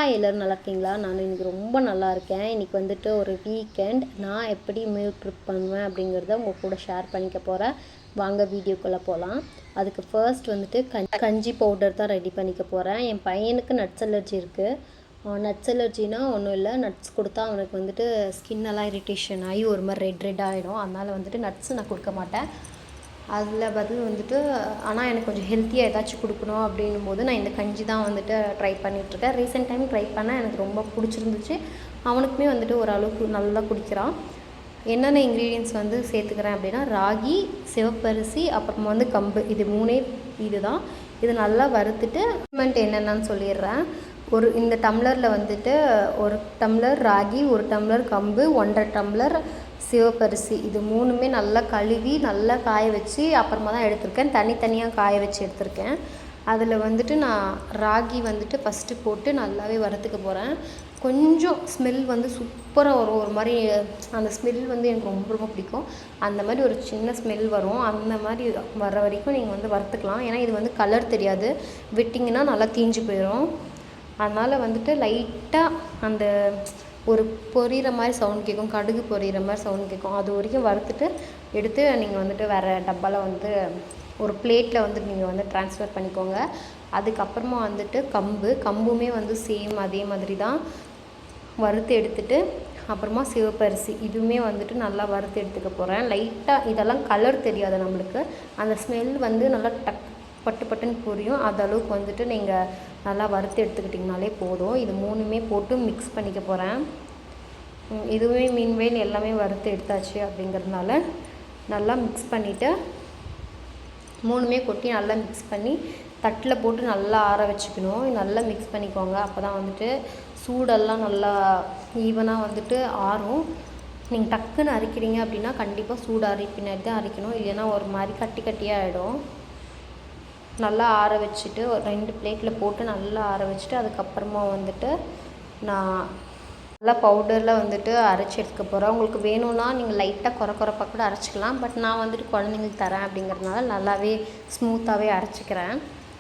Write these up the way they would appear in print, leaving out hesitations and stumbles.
Hi எல்லோரும் நல்லா இருக்கீங்களா? நான் இன்றைக்கி ரொம்ப நல்லா இருக்கேன். இன்றைக்கி வந்துட்டு ஒரு வீக்கெண்ட். நான் எப்படி மீல் ப்ரிப் பண்ணுவேன் அப்படிங்கிறத உங்கள் கூட ஷேர் பண்ணிக்க போகிறேன். வாங்க வீடியோக்குள்ளே போகலாம். அதுக்கு ஃபர்ஸ்ட் வந்துட்டு கஞ்சி பவுடர் தான் ரெடி பண்ணிக்க போகிறேன். என் பையனுக்கு நட்ஸ் அலர்ஜி இருக்குது. நட்ஸ் அலர்ஜினா ஒன்றும் இல்லை, நட்ஸ் கொடுத்தா அவனுக்கு வந்துட்டு ஸ்கின்னெல்லாம் இரிட்டேஷன் ஆகி ஒரு மாதிரி ரெட் ஆகிடும். அதனால் வந்துட்டு நட்ஸ் நான் கொடுக்க மாட்டேன். அதில் பதில் வந்துட்டு ஆனால் எனக்கு கொஞ்சம் ஹெல்த்தியாக ஏதாச்சும் கொடுக்கணும் அப்படின்னும் போது நான் இந்த கஞ்சி தான் வந்துட்டு ட்ரை பண்ணிகிட்ருக்கேன். ரீசெண்ட் டைம் ட்ரை பண்ணேன், எனக்கு ரொம்ப பிடிச்சிருந்துச்சு. அவனுக்குமே வந்துட்டு ஓரளவுக்கு நல்லா குடிக்கிறான். என்னென்ன இன்க்ரீடியன்ட்ஸ் வந்து சேர்த்துக்கிறேன் அப்படின்னா, ராகி, சிவப்பரிசி, அப்புறமா வந்து கம்பு, இது மூணே இது தான். இது நல்லா வறுத்துட்டு என்னென்னு சொல்லிடுறேன். இந்த டம்ளரில் வந்துட்டு 1 டம்ளர் ராகி, 1 டம்ளர் கம்பு, 1.5 டம்ளர் சிவப்பரிசி, இது மூணுமே நல்லா கழுவி நல்லா காய வச்சு அப்புறமா தான் எடுத்திருக்கேன். தனித்தனியாக காய வச்சு எடுத்திருக்கேன். அதில் வந்துட்டு நான் ராகி வந்துட்டு ஃபஸ்ட்டு போட்டு நல்லாவே வறுத்துக்க போகிறேன். கொஞ்சம் ஸ்மெல் வந்து சூப்பராக வரும். ஒரு மாதிரி அந்த ஸ்மெல் வந்து எனக்கு ரொம்ப ரொம்ப பிடிக்கும். அந்த மாதிரி ஒரு சின்ன ஸ்மெல் வரும். அந்த மாதிரி வர வரைக்கும் நீங்கள் வந்து வறுத்துக்கலாம். ஏன்னா இது வந்து கலர் தெரியாது, விட்டிங்கன்னா நல்லா தீஞ்சு போயிடும். அதனால் வந்துட்டு லைட்டாக அந்த ஒரு பொரியிற மாதிரி சவுண்ட் கேட்கும், கடுகு பொரியிற மாதிரி சவுண்ட் கேட்கும். அது வரைக்கும் வறுத்துட்டு எடுத்து நீங்கள் வந்துட்டு வேறு டப்பாவில் வந்து ஒரு பிளேட்டில் வந்து நீங்கள் வந்து ட்ரான்ஸ்ஃபர் பண்ணிக்கோங்க. அதுக்கப்புறமா வந்துட்டு கம்புமே வந்து சேம் அதே மாதிரி தான் வறுத்து எடுத்துட்டு, அப்புறமா சிவப்பரிசி இதுவுமே வந்துட்டு நல்லா வறுத்து எடுத்துக்க போகிறேன். லைட்டாக இதெல்லாம் கலர் தெரியாது நம்மளுக்கு, அந்த ஸ்மெல் வந்து நல்லா பட்டுன்னு புரியும். அந்த அளவுக்கு வந்துட்டு நீங்கள் நல்லா வறுத்து எடுத்துக்கிட்டிங்கனாலே போதும். இது மூணுமே போட்டு மிக்ஸ் பண்ணிக்க போகிறேன். இதுவே மீன்வேல் எல்லாமே வறுத்து எடுத்தாச்சு அப்படிங்கிறதுனால நல்லா மிக்ஸ் பண்ணிவிட்டு மூணுமே கொட்டி நல்லா மிக்ஸ் பண்ணி தட்டில் போட்டு நல்லா ஆற வச்சுக்கணும். நல்லா மிக்ஸ் பண்ணிக்கோங்க. அப்போ தான் வந்துட்டு சூடெல்லாம் நல்லா ஈவனாக வந்துட்டு ஆறும். நீங்கள் டக்குன்னு அரைக்கிறீங்க அப்படின்னா கண்டிப்பாக சூடு பின்னாடி தான் அரைக்கணும், இல்லைன்னா ஒரு மாதிரி கட்டியாக ஆகிடும். நல்லா ஆற வச்சுட்டு ஒரு 2 பிளேட்டில் போட்டு நல்லா ஆற வச்சுட்டு அதுக்கப்புறமா வந்துட்டு நான் நல்லா பவுடரில் வந்துட்டு அரைச்சி எடுத்துக்க போகிறேன். உங்களுக்கு வேணும்னா நீங்கள் லைட்டாக குறப்பாக கூட அரைச்சிக்கலாம். பட் நான் வந்துட்டு குழந்தைங்களுக்கு தரேன் அப்படிங்கிறதுனால நல்லாவே ஸ்மூத்தாகவே அரைச்சிக்கிறேன்.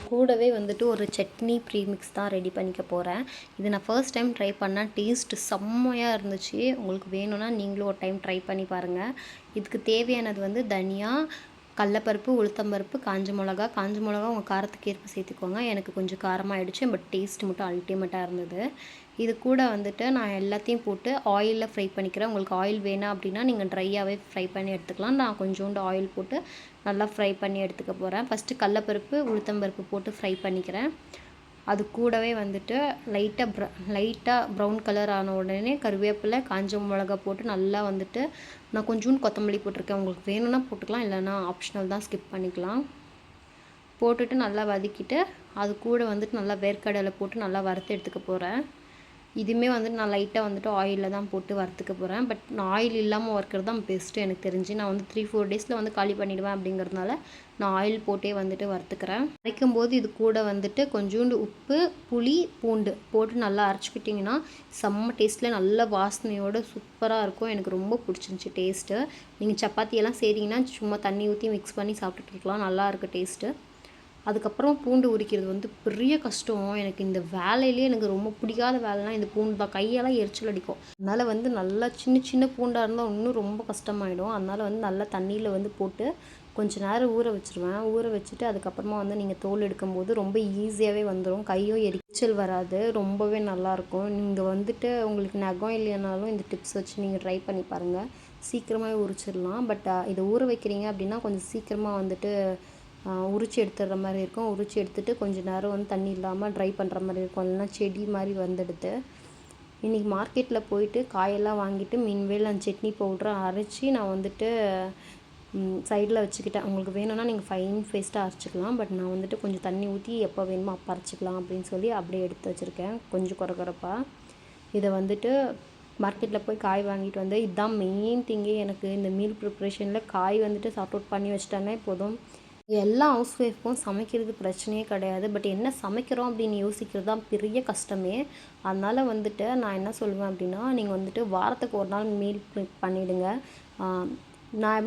கூடவே வந்துட்டு ஒரு சட்னி ப்ரீமிக்ஸ் தான் ரெடி பண்ணிக்க போகிறேன். இது நான் ஃபர்ஸ்ட் டைம் ட்ரை பண்ணேன். டேஸ்ட்டு செம்மையாக இருந்துச்சு. உங்களுக்கு வேணும்னா நீங்களும் ஒரு டைம் ட்ரை பண்ணி பாருங்கள். இதுக்கு தேவையானது வந்து தனியா, கடலப்பருப்பு, உளுத்தம்பருப்பு, காஞ்ச மிளகா உங்கள் காரத்துக்கு ஏற்ப சேர்த்துக்கோங்க. எனக்கு கொஞ்சம் காரமாகிடுச்சு, பட் டேஸ்ட் மட்டும் அல்டிமேட்டாக இருந்தது. இது கூட வந்துட்டு நான் எல்லாத்தையும் போட்டு ஆயிலில் ஃப்ரை பண்ணிக்கிறேன். உங்களுக்கு ஆயில் வேணாம் அப்படின்னா நீங்கள் ட்ரையாகவே ஃப்ரை பண்ணி எடுத்துக்கலாம். நான் கொஞ்சோண்டு ஆயில் போட்டு நல்லா ஃப்ரை பண்ணி எடுத்துக்க போகிறேன். ஃபஸ்ட்டு கடலப்பருப்பு, உளுத்தம்பருப்பு போட்டு ஃப்ரை பண்ணிக்கிறேன். அது கூடவே வந்துட்டு லைட்டாக ப்ரௌன் கலர் ஆன உடனே கருவேப்பிலை, காஞ்ச மிளகா போட்டு நல்லா வந்துட்டு நான் கொஞ்சோண்டு கொத்தமல்லி போட்டிருக்கேன். உங்களுக்கு வேணும்னா போட்டுக்கலாம், இல்லைனா ஆப்ஷனல் தான், ஸ்கிப் பண்ணிக்கலாம். போட்டுட்டு நல்லா வதக்கிட்டு அது கூட வந்துட்டு நல்லா வேர்க்கடலை போட்டு நல்லா வறுத்து எடுத்துக்க போகிறேன். இதுவுமே வந்துட்டு நான் லைட்டாக வந்துட்டு ஆயிலில் தான் போட்டு வறுத்துக்க போகிறேன். பட் நான் ஆயில் இல்லாமல் வறுக்கிறது தான் பெஸ்ட்டு எனக்கு தெரிஞ்சு. நான் வந்து 3-4 டேஸில் வந்து காலி பண்ணிவிடுவேன் அப்படிங்கிறதுனால நான் ஆயில் போட்டே வந்துட்டு வறுத்துக்கிறேன். அரைக்கும்போது இது கூட வந்துட்டு கொஞ்சோண்டு உப்பு, புளி, பூண்டு போட்டு நல்லா அரைச்சிக்கிட்டிங்கன்னா செம்ம டேஸ்ட்டில் நல்ல வாசனையோடு சூப்பராக இருக்கும். எனக்கு ரொம்ப பிடிச்சிருந்துச்சி டேஸ்ட்டு. நீங்கள் சப்பாத்தியெல்லாம் செய்கிறீங்கன்னா சும்மா தண்ணி ஊற்றி மிக்ஸ் பண்ணி சாப்பிட்டுட்டு இருக்கலாம், நல்லாயிருக்கு டேஸ்ட்டு. அதுக்கப்புறம் பூண்டு உரிக்கிறது வந்து பெரிய கஷ்டம். எனக்கு இந்த வேலையிலே எனக்கு ரொம்ப பிடிக்காத வேலைனா இந்த பூண்டு தான். கையெல்லாம் எரிச்சல் அடிக்கும். அதனால் வந்து நல்லா சின்ன பூண்டாக இருந்தால் இன்னும் ரொம்ப கஷ்டமாயிடும். அதனால் வந்து நல்லா தண்ணியில் வந்து போட்டு கொஞ்சம் நேரம் ஊற வச்சுருவேன். ஊற வச்சுட்டு அதுக்கப்புறமா வந்து நீங்கள் தோல் எடுக்கும்போது ரொம்ப ஈஸியாகவே வந்துடும். கையும் எரிச்சல் வராது, ரொம்பவே நல்லாயிருக்கும். நீங்கள் வந்துட்டு உங்களுக்கு நகம் இல்லைனாலும் இந்த டிப்ஸ் வச்சு நீங்கள் ட்ரை பண்ணி பாருங்கள். சீக்கிரமாகவே உரிச்சிடலாம். பட் இதை ஊற வைக்கிறீங்க அப்படின்னா கொஞ்சம் சீக்கிரமாக வந்துட்டு உரிச்சு எடுத்துடுற மாதிரி இருக்கும். உரிச்சு எடுத்துகிட்டு கொஞ்சம் நேரம் வந்து தண்ணி இல்லாமல் ட்ரை பண்ணுற மாதிரி இருக்கும். இல்லைன்னா செடி மாதிரி வந்துடுது. இன்றைக்கி மார்க்கெட்டில் போயிட்டு காயெல்லாம் வாங்கிட்டு மீன்வேல் அந்த சட்னி பவுடரை அரைச்சி நான் வந்துட்டு சைடில் வச்சுக்கிட்டேன். உங்களுக்கு வேணும்னா நீங்கள் ஃபைன் பேஸ்ட்டாக அரைச்சிக்கலாம். பட் நான் வந்துட்டு கொஞ்சம் தண்ணி ஊற்றி எப்போ வேணுமோ அப்போ அரைச்சிக்கலாம் அப்படின்னு சொல்லி அப்படியே எடுத்து வச்சுருக்கேன் கொஞ்சம் குறப்பாக. இதை வந்துட்டு மார்க்கெட்டில் போய் காய் வாங்கிட்டு வந்து இதுதான் மெயின் திங்கே எனக்கு இந்த மீல் ப்ரிப்ரேஷனில். காய் வந்துட்டு சார்ட் அவுட் பண்ணி வச்சிட்டேன்னா போதும். எல்லா ஹவுஸ் ஒய்ஃப்க்கும் சமைக்கிறது பிரச்சனையே கிடையாது. பட் என்ன சமைக்கிறோம் அப்படின்னு யோசிக்கிறது தான் பெரிய கஷ்டமே. அதனால் வந்துட்டு நான் என்ன சொல்லுவேன் அப்படின்னா, நீங்கள் வந்துட்டு வாரத்துக்கு ஒரு நாள் மீல் ப்ரிப் பண்ணிவிடுங்க. நான்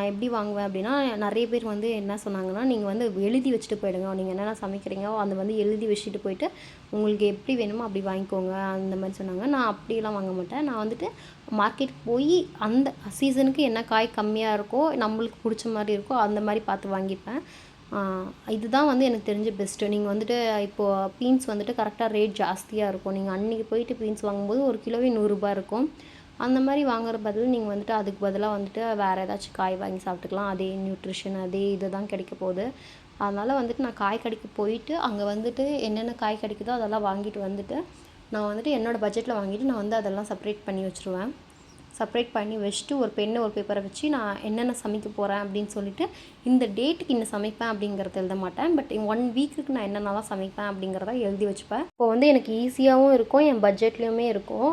எப்படி வாங்குவேன் அப்படின்னா, நிறைய பேர் வந்து என்ன சொன்னாங்கன்னா, நீங்கள் வந்து எழுதி வச்சுட்டு போயிடுங்க. நீங்கள் என்னென்ன சமைக்கிறீங்களோ அதை வந்து எழுதி வச்சுட்டு போயிட்டு, உங்களுக்கு எப்படி வேணுமோ அப்படி வாங்கிக்கோங்க அந்த மாதிரி சொன்னாங்க. நான் அப்படிலாம் வாங்க மாட்டேன். நான் வந்துட்டு மார்க்கெட் போய் அந்த சீசனுக்கு என்ன காய் கம்மியாக இருக்கோ, நம்மளுக்கு பிடிச்ச மாதிரி இருக்கோ அந்த மாதிரி பார்த்து வாங்கிப்பேன். இதுதான் வந்து எனக்கு தெரிஞ்ச பெஸ்ட்டு. நீங்கள் வந்துட்டு இப்போது பீன்ஸ் வந்துட்டு கரெக்டாக ரேட் ஜாஸ்தியாக இருக்கும். நீங்கள் அன்றைக்கி போயிட்டு பீன்ஸ் வாங்கும்போது ஒரு கிலோவே ₹100 இருக்கும். அந்த மாதிரி வாங்குற பதில் நீங்கள் வந்துட்டு அதுக்கு பதிலாக வந்துட்டு வேறு ஏதாச்சும் காய் வாங்கி சாப்பிட்டுக்கலாம். அதே நியூட்ரிஷன் அதே இது தான் கிடைக்க போகுது. அதனால் வந்துட்டு நான் காய் கடைக்கு போயிட்டு அங்கே வந்துட்டு என்னென்ன காய் கிடைக்குதோ அதெல்லாம் வாங்கிட்டு வந்துட்டு நான் வந்துட்டு என்னோடய பட்ஜெட்டில் வாங்கிட்டு நான் வந்து அதெல்லாம் செப்பரேட் பண்ணி வச்சுருவேன். செப்பரேட் பண்ணி வச்சுட்டு ஒரு பென்னு ஒரு பேப்பரை வச்சு நான் என்னென்ன சமைக்க போகிறேன் அப்படின்னு சொல்லிவிட்டு இந்த டேட்டுக்கு இன்னும் சமைப்பேன் அப்படிங்கிறத எழுத மாட்டேன். பட் 1 வீக்குக்கு நான் என்னென்னலாம் சமைப்பேன் அப்படிங்கிறத எழுதி வச்சுப்பேன். இப்போ வந்து எனக்கு ஈஸியாகவும் இருக்கும், என் பட்ஜெட்லேயுமே இருக்கும்.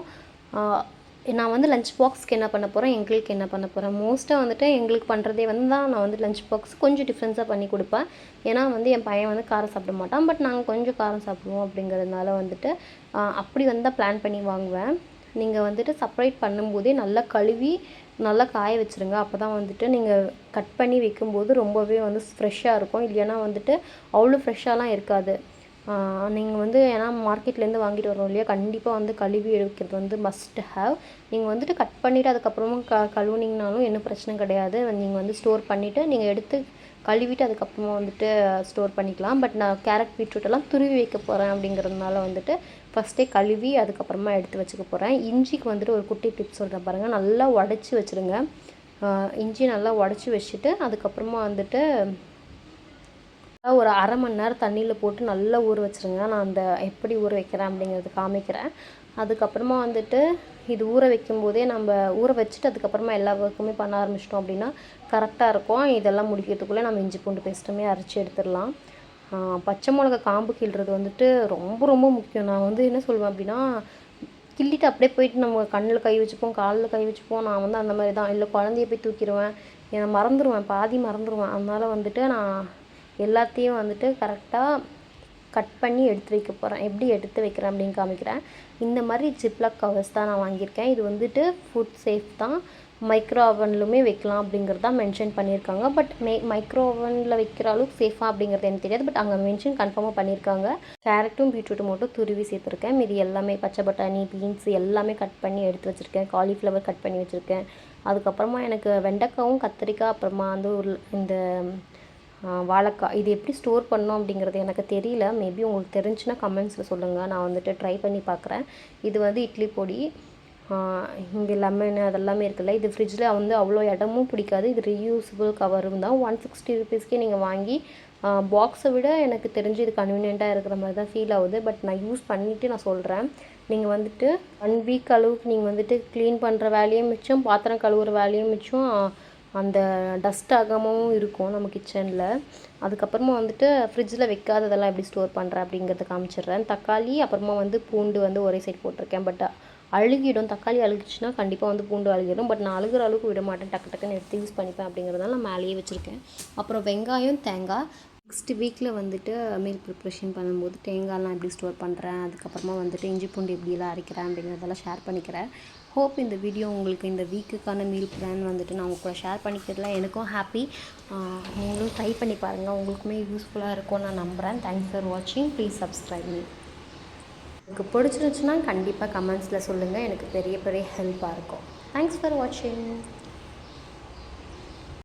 நான் வந்து லஞ்ச் பாக்ஸ்க்கு என்ன பண்ண போகிறேன், எங்களுக்கு என்ன பண்ண போகிறேன். மோஸ்ட்டாக வந்துட்டு எங்களுக்கு பண்ணுறதே வந்து தான் நான் வந்து லஞ்ச் பாக்ஸ் கொஞ்சம் டிஃப்ரென்ஸாக பண்ணி கொடுப்பேன். ஏன்னா வந்து என் பையன் வந்து காரம் சாப்பிட மாட்டான். பட் நாங்கள் கொஞ்சம் காரம் சாப்பிடுவோம் அப்படிங்கிறதுனால வந்துட்டு அப்படி வந்து தான் பிளான் பண்ணி வாங்குவேன். நீங்கள் வந்துட்டு செப்பரேட் பண்ணும்போதே நல்லா கழுவி நல்லா காய வச்சுருங்க. அப்போ தான் வந்துட்டு நீங்கள் கட் பண்ணி வைக்கும்போது ரொம்பவே வந்து ஃப்ரெஷ்ஷாக இருக்கும். இல்லைன்னா வந்துட்டு அவ்வளோ ஃப்ரெஷ்ஷாலாம் இருக்காது. நீங்கள் வந்து ஏன்னா மார்க்கெட்லேருந்து வாங்கிட்டு வரோம் இல்லையா, கண்டிப்பாக வந்து கழுவி எடுக்கிறது வந்து மஸ்ட் ஹேவ். நீங்கள் வந்துட்டு கட் பண்ணிவிட்டு அதுக்கப்புறமும் கழுவுனீங்கனாலும் என்ன பிரச்சனை கிடையாது. நீங்கள் வந்து ஸ்டோர் பண்ணிவிட்டு நீங்கள் எடுத்து கழுவிட்டு அதுக்கப்புறமா வந்துட்டு ஸ்டோர் பண்ணிக்கலாம். பட் நான் கேரட் பீட்ரூட்டெல்லாம் துருவி வைக்க போகிறேன் அப்படிங்கிறதுனால வந்துட்டு ஃபஸ்ட்டே கழுவி அதுக்கப்புறமா எடுத்து வச்சுக்க போகிறேன். இஞ்சிக்கு வந்துட்டு ஒரு குட்டி டிப்ஸ் சொல்கிறேன் பாருங்கள். நல்லா உடச்சி வச்சுருங்க. இஞ்சி நல்லா உடச்சி வச்சுட்டு அதுக்கப்புறமா வந்துட்டு ஒரு அரை மணி நேரம் தண்ணியில் போட்டு நல்லா ஊற வச்சுருங்க. நான் அந்த எப்படி ஊற வைக்கிறேன் அப்படிங்கிறது காமிக்கிறேன். அதுக்கப்புறமா வந்துட்டு இது ஊற வைக்கும்போதே நம்ம ஊற வச்சுட்டு அதுக்கப்புறமா எல்லா ஒர்க்குமே பண்ண ஆரம்பிச்சிட்டோம் அப்படின்னா கரெக்டாக இருக்கும். இதெல்லாம் முடிக்கிறதுக்குள்ளே நம்ம இஞ்சி பூண்டு பேஸ்ட்டுமே அரைச்சி எடுத்துடலாம். பச்சை மிளகா காம்பு கிள்றது வந்துட்டு ரொம்ப ரொம்ப முக்கியம். நான் வந்து என்ன சொல்லுவேன் அப்படின்னா, கிள்ளிட்டு அப்படியே போயிட்டு நம்ம கண்ணில் கை வச்சுப்போம், காலில் கை வச்சுப்போம். நான் வந்து அந்த மாதிரி தான். இல்லை குழந்தைய போய் தூக்கிடுவேன், ஏன்னா மறந்துடுவேன், பாதி மறந்துடுவேன். அதனால் வந்துட்டு நான் எல்லாத்தையும் வந்துட்டு கரெக்டாக கட் பண்ணி எடுத்து வைக்க போகிறேன். எப்படி எடுத்து வைக்கிறேன் அப்படின்னு காமிக்கிறேன். இந்த மாதிரி ஜிப்லாக் கவர்ஸ் தான் நான் வாங்கியிருக்கேன். இது வந்துட்டு ஃபுட் சேஃப் தான். மைக்ரோ ஓவன்லுமே வைக்கலாம் அப்படிங்கிறது தான் மென்ஷன் பண்ணியிருக்காங்க. பட் மைக்ரோ ஓவனில் வைக்கிற அளவுக்கு சேஃபாக அப்படிங்கிறது எனக்கு தெரியாது. பட் அங்கே மென்ஷன் கன்ஃபார்மாக பண்ணியிருக்காங்க. கேரட்டும் பீட்ரூட்டும் மட்டும் துருவி சேர்த்துருக்கேன். மீதி எல்லாமே பச்சை பட்டாணி பீன்ஸ் எல்லாமே கட் பண்ணி எடுத்து வச்சுருக்கேன். காலிஃப்ளவர் கட் பண்ணி வச்சுருக்கேன். அதுக்கப்புறமா எனக்கு வெண்டைக்காவும் கத்திரிக்காய் அப்புறமா வந்து இந்த வாழைக்காய் இது எப்படி ஸ்டோர் பண்ணோம் அப்படிங்கிறது எனக்கு தெரியல. மேபி உங்களுக்கு தெரிஞ்சுன்னா கமெண்ட்ஸில் சொல்லுங்கள். நான் வந்துட்டு ட்ரை பண்ணி பார்க்குறேன். இது வந்து இட்லி பொடி, இங்கே லெமன் அதெல்லாமே இருக்குல்ல, இது ஃப்ரிட்ஜில் வந்து அவ்வளோ இடமும் பிடிக்காது. இது ரீயூஸபிள் கவரும் தான். 160 ருபீஸ்க்கே நீங்கள் வாங்கி பாக்ஸை விட எனக்கு தெரிஞ்சு இது கன்வீனியண்ட்டாக இருக்கிற மாதிரி தான் ஃபீல் ஆகுது. பட் நான் யூஸ் பண்ணிவிட்டு நான் சொல்கிறேன். நீங்கள் வந்துட்டு 1 வீக் அளவுக்கு நீங்கள் வந்துட்டு க்ளீன் பண்ணுற வேலையும் மிச்சம், பாத்திரம் கழுவுற வேலையும் மிச்சம், அந்த டஸ்ட் ஆகாமவும் இருக்கும் நம்ம கிச்சனில். அதுக்கப்புறமா வந்துட்டு ஃப்ரிட்ஜில் வைக்காததெல்லாம் எப்படி ஸ்டோர் பண்ணுறேன் அப்படிங்கிறத காமிச்சிடுறேன். தக்காளி அப்புறமா வந்து பூண்டு வந்து ஒரே சைடு போட்டிருக்கேன். பட் அழுகிடும். தக்காளி அழுகிச்சுன்னா கண்டிப்பாக வந்து பூண்டு அழுகிடும். பட் நான் அழுகிற அளவுக்கு விட மாட்டேன், டக்கு டக்குன்னு எடுத்து யூஸ் பண்ணிப்பேன் அப்படிங்கிறதால நான் மேலேயே வச்சுருக்கேன். அப்புறம் வெங்காயம் தேங்காய் நெக்ஸ்ட் வீக்கில் வந்துட்டு மீல் ப்ரிப்ரேஷன் பண்ணும்போது தேங்காய்லாம் எப்படி ஸ்டோர் பண்ணுறேன், அதுக்கப்புறமா வந்துட்டு இஞ்சி பூண்டு எப்படிலாம் அரைக்கிறேன் அப்படிங்கிறதெல்லாம் ஷேர் பண்ணிக்கிறேன். ஹோப் இந்த வீடியோ உங்களுக்கு இந்த வீக்குக்கான மீல் பிளான் வந்துட்டு நான் உங்க கூட ஷேர் பண்ணிக்கிறதுல எனக்கும் ஹாப்பி. நீங்களும் ட்ரை பண்ணி பாருங்கள், உங்களுக்குமே யூஸ்ஃபுல்லாக இருக்கும் நான் நம்புகிறேன். தேங்க்ஸ் ஃபார் வாட்சிங். Please subscribe me. உங்களுக்கு பிடிச்சிருந்துச்சுன்னா கண்டிப்பாக கமெண்ட்ஸில் சொல்லுங்கள். எனக்கு பெரிய பெரிய ஹெல்ப்பாக இருக்கும். தேங்க்ஸ் ஃபார் வாட்சிங்.